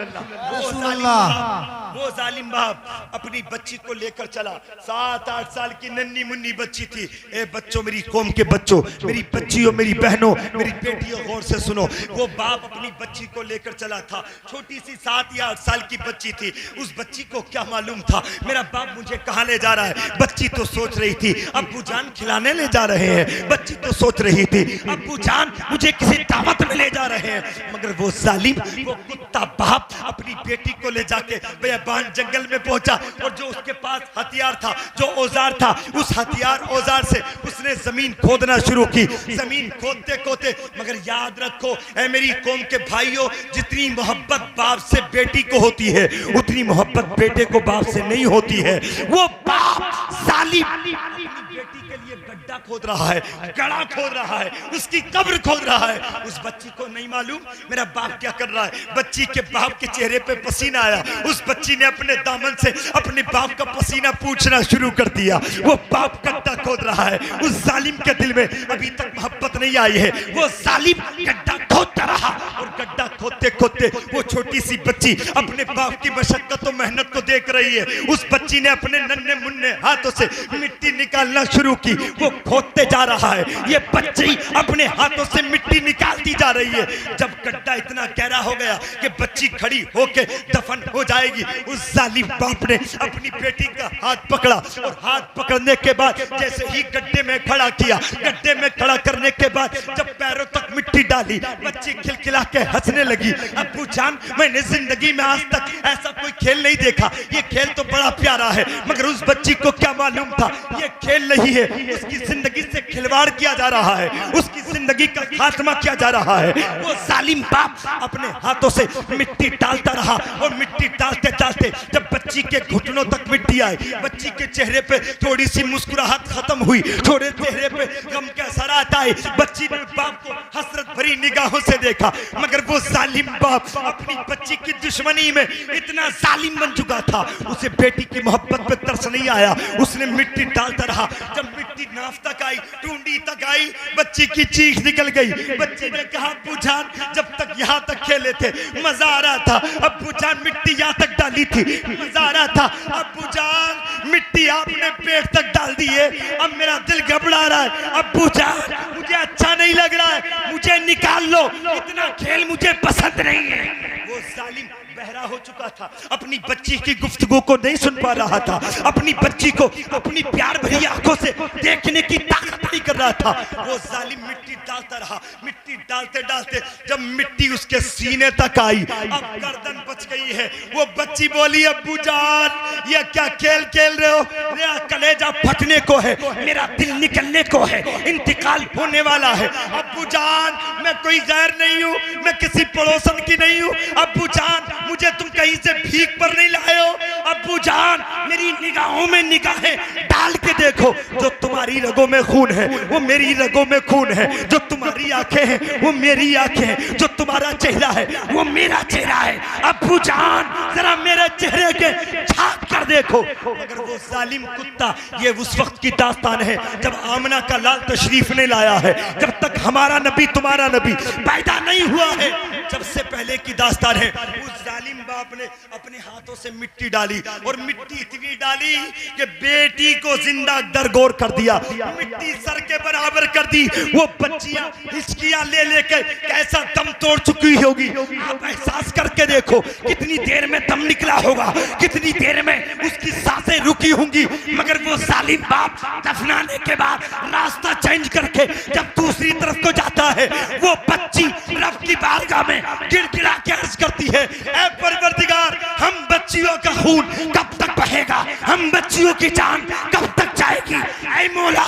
वो जालिम बाप अपनी बच्ची को लेकर चला। 7-8 साल की नन्ही मुन्नी बच्ची थी। ए बच्चों, मेरी कौम के बच्चों, मेरी बच्चियों, मेरी बहनों, मेरी बेटियों, गौर से सुनो। वो बाप अपनी बच्ची को लेकर चला था। छोटी सी 7 या 8 साल की बच्ची थी। उस बच्ची को क्या मालूम था मेरा बाप मुझे कहाँ ले जा रहा है। बच्ची तो सोच रही थी अब्बू जान खिलाने ले जा रहे हैं। बच्ची तो सोच रही थी अब्बू जान मुझे किसी दावत में ले जा रहे हैं। मगर वो जालिम, वो कुत्ता बाप अपनी बेटी को ले जाके बेबान जंगल में पहुंचा और जो उसके पास हथियार था, जो औजार था, उस हथियार औजार से उसने जमीन खोदना शुरू की। जमीन खोदते खोदते, मगर याद रखो ऐ मेरी कौम के भाइयों, जितनी मोहब्बत बाप से बेटी को होती है उतनी मोहब्बत बेटे को बाप से नहीं होती है। वो बाप जालिम बेटी के लिए गड्ढा खोद रहा है, गड़ा खोद रहा है, उसकी कब्र खोद रहा है। उस बच्ची को नहीं मालूम मेरा बाप क्या कर रहा है। बच्ची के बाप के चेहरे पे पसीना आया। उस बच्ची ने अपने दामन से अपने बाप का पसीना पूछना शुरू कर दिया। वो बाप गड्ढा खोद रहा है। उस जालिम के दिल में अभी तक मोहब्बत नहीं आई है। वो जालिम गड्ढा खोदता रहा और गड्ढा खोदते खोदते वो छोटी सी बच्ची अपने बाप की मशक्कत और मेहनत को देख रही है। उस बच्ची ने अपने नन्हे मुन्ने हाथों से मिट्टी निकालना शुरू की। वो खोदते जा रहा है। ये बच्ची अपने हाथों से मिट्टी निकालती जा रही है। जब गड्ढा इतना गहरा हो गया कि बच्ची खड़ी होके दफन हो जाएगी, उस जालिम बाप ने अपनी बेटी का हाथ पकड़ा और हाथ पकड़ने के बाद जैसे ही गड्ढे में खड़ा किया, गड्ढे में खड़ा करने के बाद जब पैरों तक मिट्टी डाली, बच्ची खिलखिला के हंसने लगी। अब्बू जान, मैंने जिंदगी में आज तक ऐसा कोई खेल नहीं देखा। ये खेल तो बड़ा प्यारा है। मगर उस बच्ची को क्या मालूम था ये खेल नहीं है, उसकी जिंदगी से खिलवाड़ किया जा रहा है, उसकी जिंदगी का खात्मा किया जा रहा है। वो जालिम बाप अपने हाथों से मिट्टी डालता रहा और मिट्टी डालते डालते जब बच्ची के घुटनों तक मिट्टी आई, बच्ची के चेहरे पे थोड़ी सी मुस्कुराहट खत्म हुई, थोड़े चेहरे पे गम के असरात आए। बच्ची ने बाप को हसरत भरी निगाहों से देखा। मगर वो जालिम बाप अपनी बच्ची की दुश्मनी में इतना जालिम बन चुका था, उसे बेटी की मोहब्बत पे तरस नहीं आया। उसने मिट्टी डालता रहा। जब मिट्टी नाफ तक आई, टूंडी तक आई, बच्ची की चीख निकल गई। बच्ची ने कहा अब्बू जान, जब तक यहाँ तक खेले थे मजा आ रहा था। अब्बू जान, मिट्टी यहाँ तक डाली थी, मजा आ रहा था। अब्बू जान, मिट्टी आपने पेट तक डाल दी है, अब मेरा दिल घबरा रहा है। अब्बू जान, मुझे अच्छा नहीं लग रहा है, मुझे निकाल लो, इतना खेल मुझे पसंद नहीं है। वो जालिम बहरा हो चुका था, अपनी बच्ची की गुफ्तगू को नहीं सुन पा रहा था, अपनी बच्ची को अपनी प्यार भरी आंखों से देखने की ताकत नहीं कर रहा था। वो जालिम मिट्टी डालता रहा। मिट्टी डालते डालते जब मिट्टी उसके सीने तक आई, अब गर्दन बच गई है। वो बच्ची बोली अब्बू जान, ये क्या खेल खेल रहे हो? मेरा कलेजा फटने को है, मेरा दिल निकलने को है, इंतकाल होने वाला है। अब्बू जान, मैं कोई गैर नहीं हूँ, मैं किसी पड़ोसन की नहीं हूँ। अब्बू जान, मुझे तुम कहीं से भीख पर नहीं लाए हो। अब्बू जान, मेरी निगाहों में निगाहें डाल के देखो, जो तुम्हारी रगों में खून है वो मेरी रगों में खून है, जो तुम्हारी आंखें हैं वो मेरी आंखें हैं, जो तुम्हारा चेहरा है वो मेरा चेहरा है। अब्बू जान, जरा मेरे चेहरे के झांक कर देखो। मगर वो जालिम कुत्ता, ये उस वक्त की दास्तान है जब आमना का लाल तशरीफ ने लाया है। जब तक हमारा नबी तुम्हारा नबी पैदा नहीं हुआ है, जब से पहले की दास्तान है। उस जालिम बाप ने अपने हाथों से मिट्टी डाली और मिट्टी इतनी डाली कि बेटी को जिंदा दरगोर कर दिया, मिट्टी सर के बराबर कर दी। वो बच्चियां हिचकियां ले लेकर कैसा दम तोड़ चुकी होगी, आप एहसास करके देखो। कितनी देर में दम निकला होगा, कितनी देर में उसकी सांसें रुकी होंगी। मगर वो जालिम बाप दफनाने के बाद रास्ता चेंज करके जब दूसरी तरफ को जाता है, वो बच्ची रब की बारगाह में गिड़गिड़ा के अर्ज करती है, ऐ परवरदिगार, हम बच्चियों का खून कब तक बहेगा, हम बच्चियों की जान कब तक जाएगी। ऐ मौला,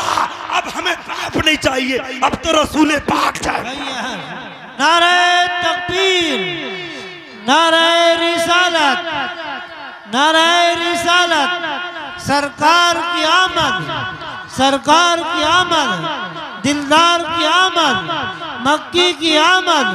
अब हमें बाप नहीं चाहिए, अब तो रसूल पाक चाहिए। नारे तकबीर, नारे रिसालत, नारे रिसालत। सरकार की आमद, सरकार की आमद, दिलदार की आमद, मक्की की आमद,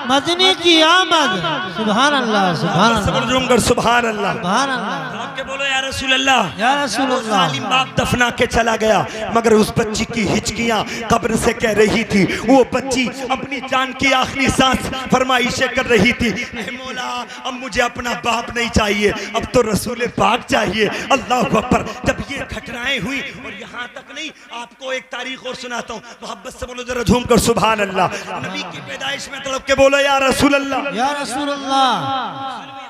मदनी की आमद। सुभान अल्लाह, सुभान अल्लाह, सुभान अल्लाह, सुभान अल्लाह। के बोलो या रसूल अल्लाह। या रसूल वो अल्लाह। जालिम बाप दफना के चला गया, मगर उस बच्ची की हिचकियां कब्र से कह रही थी। वो बच्ची अपनी जान की आखिरी सांस फरमाइशें कर रही थी, हे मौला अब मुझे अपना बाप नहीं चाहिए, अब तो रसूल पाक चाहिए। अल्लाह अकबर। जब ये घटनाएं हुई, और यहाँ तक नहीं, आपको एक तारीख और सुनाता हूँ, मोहब्बत से बोलो जरा झूम कर सुभान अल्लाह। नबी की पैदाइश में तड़प के बोलो या रसूल अल्लाह। या रसूल अल्लाह।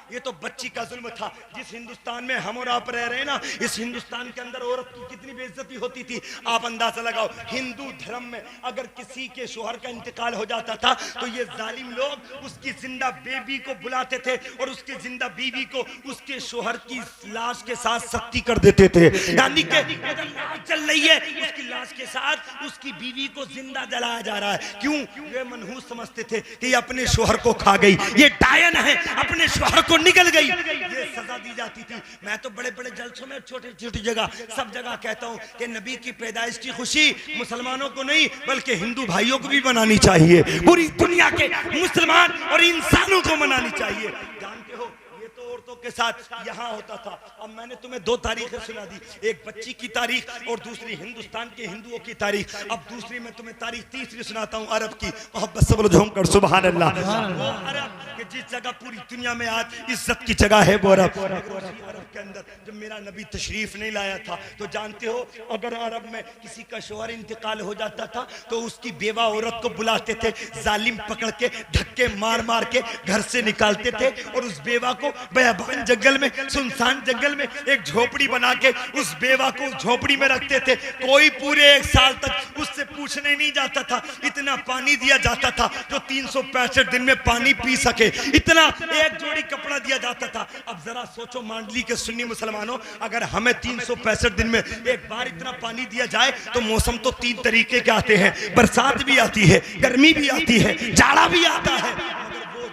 ये तो बच्ची का जुल्म था। जिस हिंदुस्तान में हम और आप रह रहे हैं ना, इस हिंदुस्तान के अंदर औरत की कितनी बेइज्जती होती थी आप अंदाजा लगाओ। हिंदू धर्म में अगर किसी के शोहर का इंतकाल हो जाता था तो ये जालिम लोग उसकी जिंदा बेबी को बुलाते थे और उसकी जिंदा बीवी को उसके शोहर की लाश के साथ सख्ती कर देते थे। यानी कि अगर लाश चल रही है, उसकी लाश के साथ उसकी बीवी को जिंदा जलाया जा रहा है। क्यों? ये मनहूस समझते थे कि ये अपने शोहर को खा गई, ये डायन है, अपने शोहर को निकल गई, ये सजा दी जाती थी। मैं तो बड़े बड़े जलसों में छोटी छोटी जगह सब जगह कहता हूं कि नबी की पैदाइश की खुशी मुसलमानों को नहीं बल्कि हिंदू भाइयों को भी मनानी चाहिए। पूरी दुनिया के मुसलमान और इंसानों को मनानी चाहिए। जानते हो ये तो औरतों के साथ यहाँ होता था। अब मैंने तुम्हें दो तारीखें सुना दी, एक बच्ची की तारीख और दूसरी हिंदुस्तान के हिंदुओं की तारीख। अब दूसरी मैं तुम्हें तारीख तीसरी सुनाता हूँ अरब की। मोहब्बत से बोलो झूम कर सुभान अल्लाह। वो अरब कि जिस जगह पूरी दुनिया में आज इज्जत की जगह है वो अरब। अरब के अंदर जब मेरा नबी तशरीफ नहीं लाया था तो जानते हो अगर अरब में किसी का शोहर इंतकाल हो जाता था तो उसकी बेवा औरत को बुलाते थे, जालिम पकड़ के धक्के मार मार के घर से निकालते थे और उस बेवा को बयाबान जंगल में, सुनसान जंगल में एक झोपड़ी बना के उस बेवा को झोपड़ी में रखते थे। कोई पूरे 1 साल तक उससे पूछने नहीं जाता था। इतना पानी दिया जाता था जो 365 दिन में पानी पी सके, इतना एक जोड़ी कपड़ा दिया जाता था। अब जरा सोचो मांडली के सुन्नी मुसलमानों, अगर हमें 365 दिन में एक बार इतना पानी दिया जाए तो मौसम तो 3 तरीके के आते हैं, बरसात भी आती है, गर्मी भी आती है, जाड़ा भी आता है।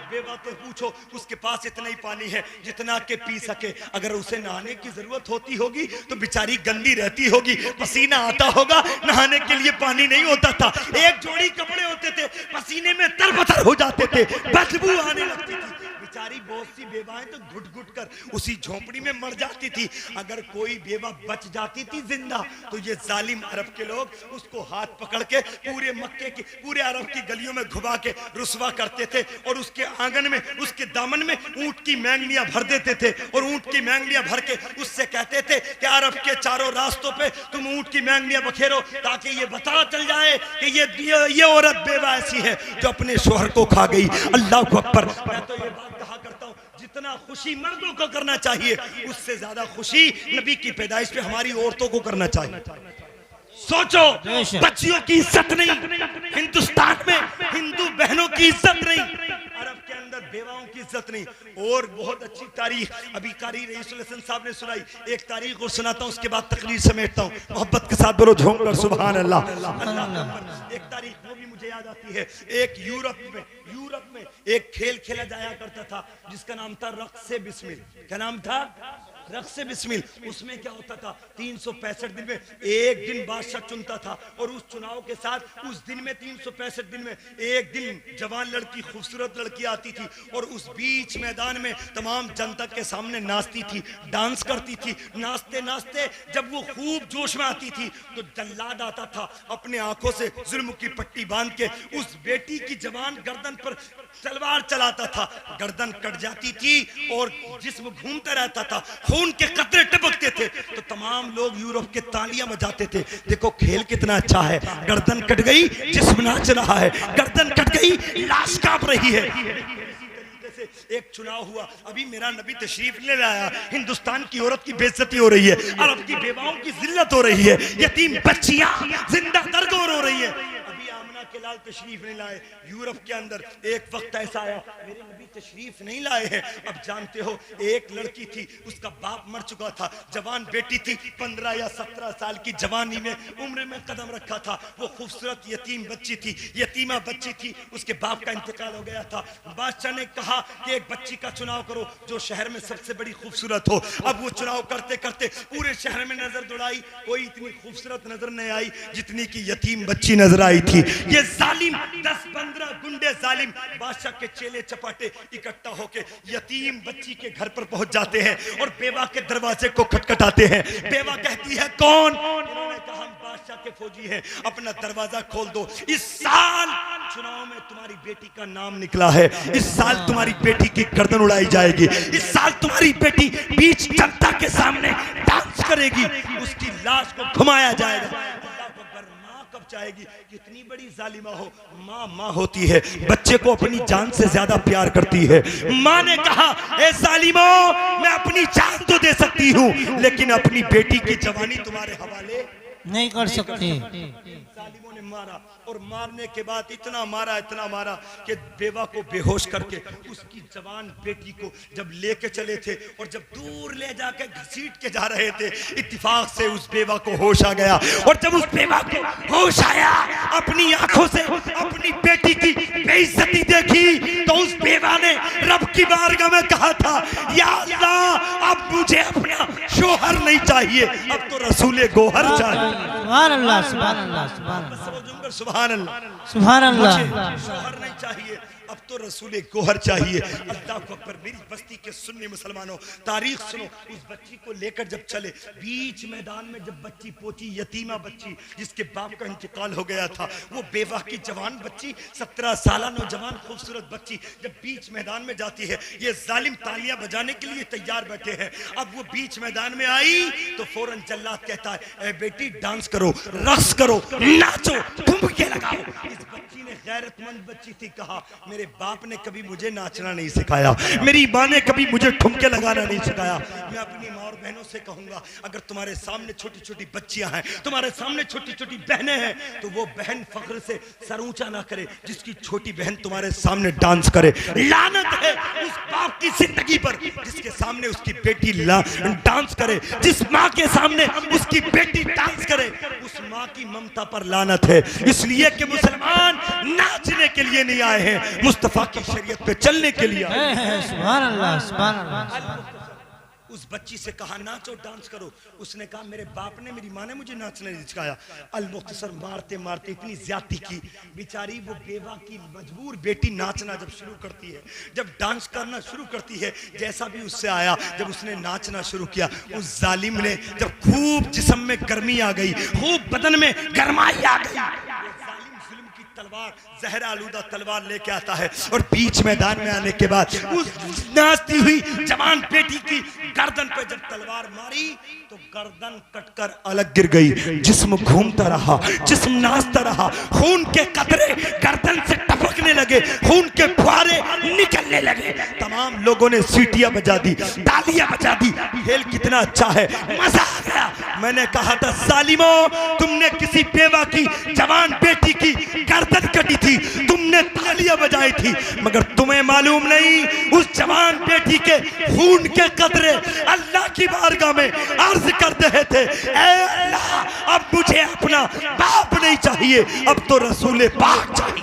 बेवा तो पूछो उसके पास इतना ही पानी है जितना के पी सके। अगर उसे नहाने की जरूरत होती होगी तो बेचारी गंदी रहती होगी, पसीना आता होगा, नहाने के लिए पानी नहीं होता था। एक जोड़ी कपड़े होते थे, पसीने में तरबतर हो जाते थे, बदबू आने लगती थी। बेचारी बहुत सी बेवाएं तो घुट घुट कर उसी झोपड़ी में मर जाती थी। अगर कोई बेवा बच जाती थी जिंदा तो ये जालिम अरब के लोग उसको हाथ पकड़ के पूरे मक्के की, पूरे अरब की गलियों में घुमा के रुसवा करते थे और उसके आंगन में, उसके दामन में ऊंट की मैंगनियां भर देते थे और ऊंट की मैंगनियां भर के उससे कहते थे कि अरब के चारों रास्तों पे तुम ऊंट की मैंगनियां बखेरो ताकि ये पता चल जाए कि ये औरत बेवा ऐसी है जो अपने शोहर को खा गई। अल्लाह अकबर। मैं तो ये बात कहा करता हूँ जितना खुशी मर्दों को करना चाहिए उससे ज्यादा खुशी नबी की पैदाइश पे हमारी औरतों को करना चाहिए। सोचो बच्चियों की इज्जत नहीं, हिंदुस्तान में हिंदू बहनों की इज्जत नहीं, अरब के अंदर बेवाओं की इज्जत नहीं। और बहुत अच्छी तारीख अभी कारी रईसुल हसन साहब ने सुनाई, एक तारीख और सुनाता हूँ उसके बाद तकरीर समेटता हूँ। मोहब्बत के साथ बोलो झूम कर सुभान अल्लाह। एक तारीख वो भी मुझे याद आती है। एक यूरोप में एक खेल खेला जाया करता था जिसका नाम था रक्से बिस्मिल। क्या नाम था? रक्से बिस्मिल। उसमें क्या होता था 365 दिन में एक दिन बादशाह चुनता था और उस चुनाव के साथ उस दिन में 365 दिन में एक दिन जवान लड़की, खूबसूरत लड़की आती थी और उस बीच मैदान में तमाम जनता के सामने नाचती थी, डांस करती थी। नाचते नाचते जब वो खूब जोश में आती थी तो जल्लाद आता था, अपने आंखों से जुल्म की पट्टी बांध के उस बेटी की जवान गर्दन पर तलवार चलाता था। गर्दन कट जाती थी और जिस्म घूमता रहता था, खून के कतरे टपकते थे तो तमाम लोग यूरोप के तालियां बजाते थे। देखो खेल कितना अच्छा है, गर्दन कट गई, जिस्म नाच रहा है, गर्दन कट गई, लाश कांप रही है। एक चुनाव हुआ, अभी मेरा नबी तशरीफ ले लाया, हिंदुस्तान की औरत की बेइज्जती हो रही है, अरब की बेवाओं की जिल्लत हो रही है, यतीम बच्चियां जिंदा दरगोर हो रही है। अभी आमना के लाल तशरीफ नहीं लाए। यूरोप के अंदर एक वक्त ऐसा आया मेरे नबी तशरीफ नहीं लाए हैं। अब जानते हो एक लड़की थी, उसका बाप मर चुका था, जवान बेटी थी, 15 या 17 साल की जवानी में, उम्र में कदम रखा था। वो खूबसूरत यतीम बच्ची थी, यतीमा बच्ची थी, उसके बाप का इंतकाल हो गया था। बादशाह ने कहा कि एक बच्ची का चुनाव करो जो शहर में सबसे बड़ी खूबसूरत हो। अब वो चुनाव करते करते पूरे शहर में नजर दौड़ाई, कोई इतनी खूबसूरत नजर नहीं आई जितनी की यतीम बच्ची नजर आई थी। ये जालिम 10-15 गुंडे जालिम बादशाह के चेले चपाटे इकट्ठा होके यतीम बच्ची के घर पर पहुंच जाते हैं और बेवा के दरवाजे को खटखटाते हैं। बेवा कहती है कौन? इन्होंने कहा हम बादशाह के फौजी हैं, अपना दरवाजा खोल दो। इस साल चुनाव में तुम्हारी बेटी का नाम निकला है, इस साल तुम्हारी बेटी की गर्दन उड़ाई जाएगी, इस साल तुम्हारी बेटी बीच जनता के सामने डांस करेगी, उसकी लाश को घुमाया जाएगा। माँ कब चाहेगी? कितनी बड़ी जालिमा हो, माँ होती है, बच्चे को अपनी जान से ज्यादा प्यार करती है। माँ ने कहा ए जालिमो, मैं अपनी जान तो दे सकती हूँ लेकिन अपनी बेटी की जवानी तुम्हारे हवाले नहीं कर सकते। जालिमों ने मारा और मारने के बाद इतना मारा कि बेवा को बेहोश करके उसकी जवान बेटी को जब लेके चले थे और जब दूर ले जाके घसीट के जा रहे थे, इत्तेफाक से उस बेवा को होश आ गया। और जब उस बेवा को होश आया, अपनी आंखों से अपनी बेटी की बेइज्जती देखी, तो उस बेवा ने रब की बारगाह में कहा था, या अल्लाह अब मुझे अपना शोहर नहीं चाहिए, अब तो रसूले गोहर चाहिए। सुभान अल्लाह, सुभान अल्लाह, सुभान अल्लाह, सुभान अल्लाह, सुभान अल्लाह। शोहर नहीं चाहिए, अब तो रसूले गोहर चाहिए। अल्लाह को अकबर। मेरी बस्ती के सुन्नी मुसलमानों, तारीख सुनो। उस बच्ची को लेकर जब चले बीच मैदान में, जब बच्ची पहुंची, यतीमा बच्ची जिसके बाप का इंतकाल हो गया था, वो बेवा की जवान बच्ची, 17 साल नौजवान खूबसूरत बच्ची जब बीच मैदान में जाती है, ये जालिम तालियां बजाने के लिए तैयार बैठे हैं। अब वो बीच मैदान में आई तो फौरन जल्लाद कहता है, ए बेटी डांस करो, रक्स करो, नाचो, ठुमके लगाओ। इस बच्ची ने, गैरतमंद बच्ची थी, कहा मेरे बाप ने कभी मुझे नाचना नहीं सिखाया, मेरी माँ ने कभी मुझे ठुमके लगाना नहीं सिखाया। मैं अपनी माँ और बहनों से कहूंगा, अगर तुम्हारे सामने छोटी छोटी बच्चियां हैं, तुम्हारे सामने छोटी छोटी बहनें हैं, तो वो बहन फख्र से सर ऊंचा ना करे जिसकी छोटी बहन तुम्हारे सामने डांस करे। लानत है उस बाप की जिंदगी पर जिसके सामने उसकी बेटी डांस करे, जिस माँ के सामने उसकी बेटी डांस करे, उस माँ की ममता पर लानत है। इसलिए कि मुसलमान नाचने के लिए नहीं आए हैं, मुस्तफा की शरीयत पे चलने के लिए आए हैं। सुभान अल्लाह, सुभान अल्लाह। उस बच्ची से कहा नाचो, डांस करो। उसने कहा मेरे बाप ने, मेरी माँ ने मुझे नाचना नहीं सिखाया। अल मुख्तसर मारते मारते इतनी ज्यादती की, बेचारी वो बेवा की मजबूर बेटी नाचना जब शुरू करती है, जब डांस करना शुरू करती है, जैसा भी उससे आया, जब उसने नाचना शुरू किया, उस जालिम ने जब खूब जिस्म में गर्मी आ गई, खूब बदन में गरमाई आ गई, तलवार, जहरा आलूदा तलवार लेके आता है और बीच मैदान में आने के बाद उस नाचती हुई जवान बेटी की गर्दन पे जब तलवार मारी तो गर्दन कटकर अलग गिर गई। जिस्म घूमता रहा, जिस्म नाचता रहा, खून के कतरे गर्दन से टपकने लगे, खून के फुहारे निकलने लगे। तमाम लोगों ने सीटियां बजा दी, तालियां बजा दी। खेल कितना अच्छा है, मजा आ गया। मैंने कहा था जालिमो, तुमने किसी बेवा की जवान बेटी की गर्दन कटी थी, तुमने तालियां बजाई थी, मगर तुम्हें मालूम नहीं उस जवान बेटी के खून के कतरे अल्लाह की बारगाह में अर्ज कर रहे थे, ऐ अल्लाह अब मुझे अपना बाप नहीं चाहिए, अब तो रसूले पाक चाहिए।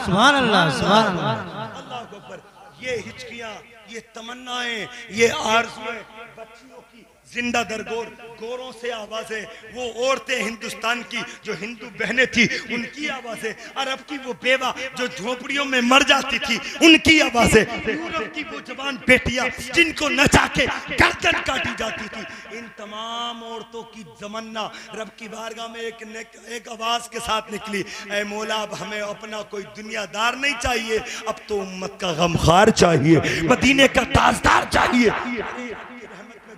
सुभान अल्लाह, सुभान अल्लाह। अल्लाह को पर ये हिचकियां, ये तमन्नाएं, ये आरज़ुएं बच्चियों की जिंदा दरगोर, गोरों से आवाजें, वो औरतें हिंदुस्तान की जो हिंदू बहनें थी उनकी आवाजें, अरब की वो बेवा जो झोपड़ियों में मर जाती थी उनकी आवाजें, यूरोप की वो जवान बेटियां जिनको नचा के गर्दन काटी जाती थी, इन तमाम औरतों की तमन्ना रब की बारगाह में एक आवाज के साथ निकली, ऐ मौला अब हमें अपना कोई दुनियादार नहीं चाहिए, अब तो उम्मत का गमखार चाहिए, मदीने का ताजदार चाहिए।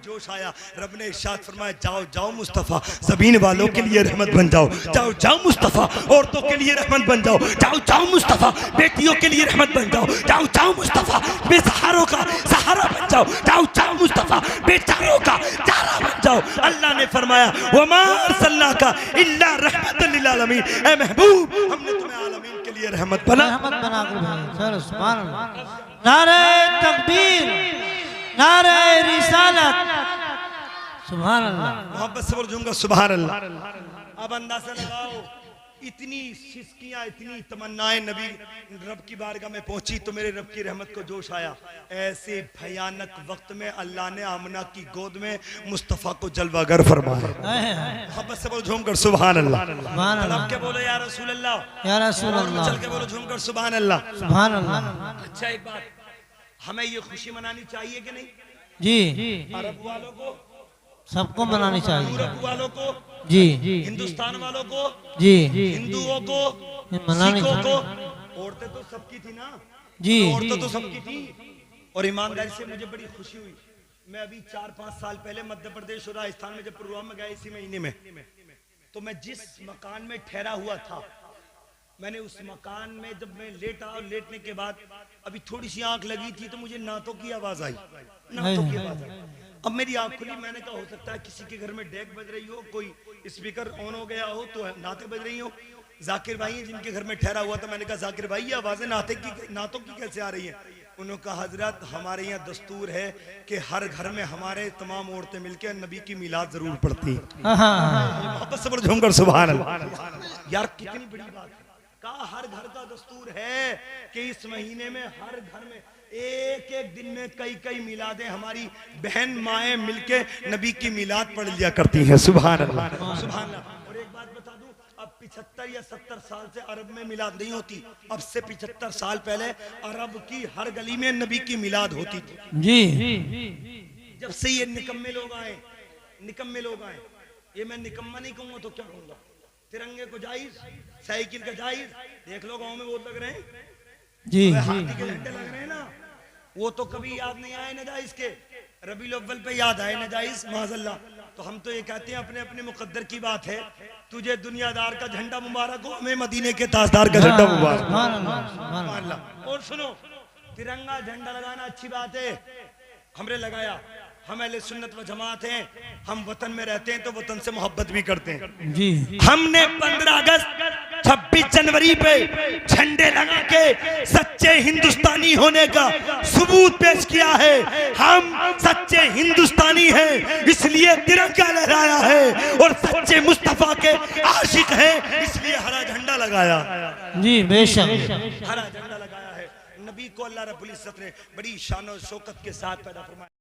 जोश आया, रब ने इरशाद फरमाया, जाओ जाओ मुस्तफ़ा, ज़मीन वालों के लिए रहमत बन जाओ, जाओ जाओ मुस्तफ़ा, औरतों के लिए रहमत बन जाओ, जाओ जाओ मुस्तफ़ा, बेटियों के लिए रहमत बन जाओ, जाओ जाओ मुस्तफ़ा, बेसहारों का सहारा बन जाओ, जाओ जाओ मुस्तफ़ा, बेचारों का चारा बन जाओ। अल्लाह ने फरमाया, वमा अरसलनाका इल्ला रहमतन लिल आलमीन, ऐ महबूब हमने तुम्हें आलमीन के लिए रहमत बना कर भेजा। सुभान अल्लाह। नारे तकबीर, नारे रिसालत, सुभान अल्लाह। मोहब्बत से बोलूंगा सुभान अल्लाह। अब अंदाजा लगाओ इतनी सिसकियां, इतनी तमन्नाएं नबी रब की बारगाह में पहुंची तो मेरे रब की रहमत को जोश आया। ऐसे भयानक वक्त में अल्लाह ने आमना की गोद में मुस्तफा को जलवागर फरमाया। मोहब्बत से बोलो झूम कर सुभान अल्लाह। तड़प के बोलो या रसूल अल्लाह, या रसूल अल्लाह, चल के बोलो झूम कर सुभान अल्लाह। सुभान अल्लाह। अच्छा एक बात, हमें ये खुशी मनानी चाहिए कि नहीं? जी, अरब वालों को, सबको मनानी चाहिए। यूरोप वालों को, जी, हिंदुस्तान वालों को, जी, हिंदुओं को, मनानी सिखों को। चाहिए। औरतें तो सबकी थी ना, जी, औरतें तो सबकी थी। और ईमानदारी से मुझे बड़ी खुशी हुई। मैं अभी 4-5 साल पहले मध्य प्रदेश और राजस्थान में जब प्रोग्राम में गया इसी महीने में, तो मैं जिस मकान में ठहरा हुआ था, मैंने उस मकान में जब मैं लेटा और लेटने के बाद अभी थोड़ी सी आंख लगी थी तो मुझे नातों की आवाज आई, नातों की आवाज आई। अब मेरी आंख खुली, मैंने कहा हो सकता है किसी के घर में डेक बज रही हो, कोई स्पीकर ऑन हो गया हो तो नाते बज रही हो। जाकिर भाई हैं जिनके घर में ठहरा हुआ था, मैंने कहा जाकिर भाई ये आवाजें नातों की कैसे आ रही हैं? उन्होंने कहा हजरत हमारे यहाँ दस्तूर है कि हर घर में हमारे तमाम औरतें मिलकर नबी की मिलाद जरूर पढ़ती हैं। मोहब्बत से बोलो झूमकर सुभान अल्लाह। यार कितनी बड़ी बात है। कहा हर घर का दस्तूर है कि इस महीने में हर घर में एक दिन में कई मिलादें हमारी बहन माएं मिलके नबी की मिलाद पढ़ लिया करती हैं। सुभान अल्लाह, सुभान अल्लाह। और एक बात बता दूं, अब 75 या 70 साल से अरब में मिलाद नहीं होती। अब से 75 साल पहले अरब की हर गली में नबी की मिलाद होती थी। जी, जब से ये निकम्मे लोग आए, ये मैं निकम्मा नहीं कहूंगा तो क्या कहूंगा? तिरंगे को जायज, साइकिल का जायज, देख लो गांव में बहुत लग रहे हैं। जी, हाथी के झंडे लग रहे हैं ना, वो तो कभी याद नहीं आए नजाइज के, रबीउल अव्वल पे याद आए नजाइज माज़अल्लाह। तो हम तो ये कहते हैं अपने अपने मुकद्दर की बात है, तुझे दुनियादार का झंडा मुबारक हो, हमें मदीने के ताजदार का झंडा मुबारक हो। और सुनो, तिरंगा झंडा लगाना अच्छी बात है, हमने लगाया। हम अहले सुन्नत व जमात हैं, हम वतन में रहते हैं तो वतन से मोहब्बत भी करते हैं। जी, हमने 15 अगस्त 26 जनवरी पे झंडे लगा के सच्चे हिंदुस्तानी होने का सबूत पेश किया है। हम सच्चे हिंदुस्तानी हैं इसलिए तिरंगा लहराया है, और सच्चे मुस्तफा के आशिक हैं इसलिए हरा झंडा लगाया। जी, बेशक हरा झंडा लगाया है। नबी को अल्लाह रब्बुल इज्जत ने बड़ी शान और शौकत के साथ पैदा फरमाया।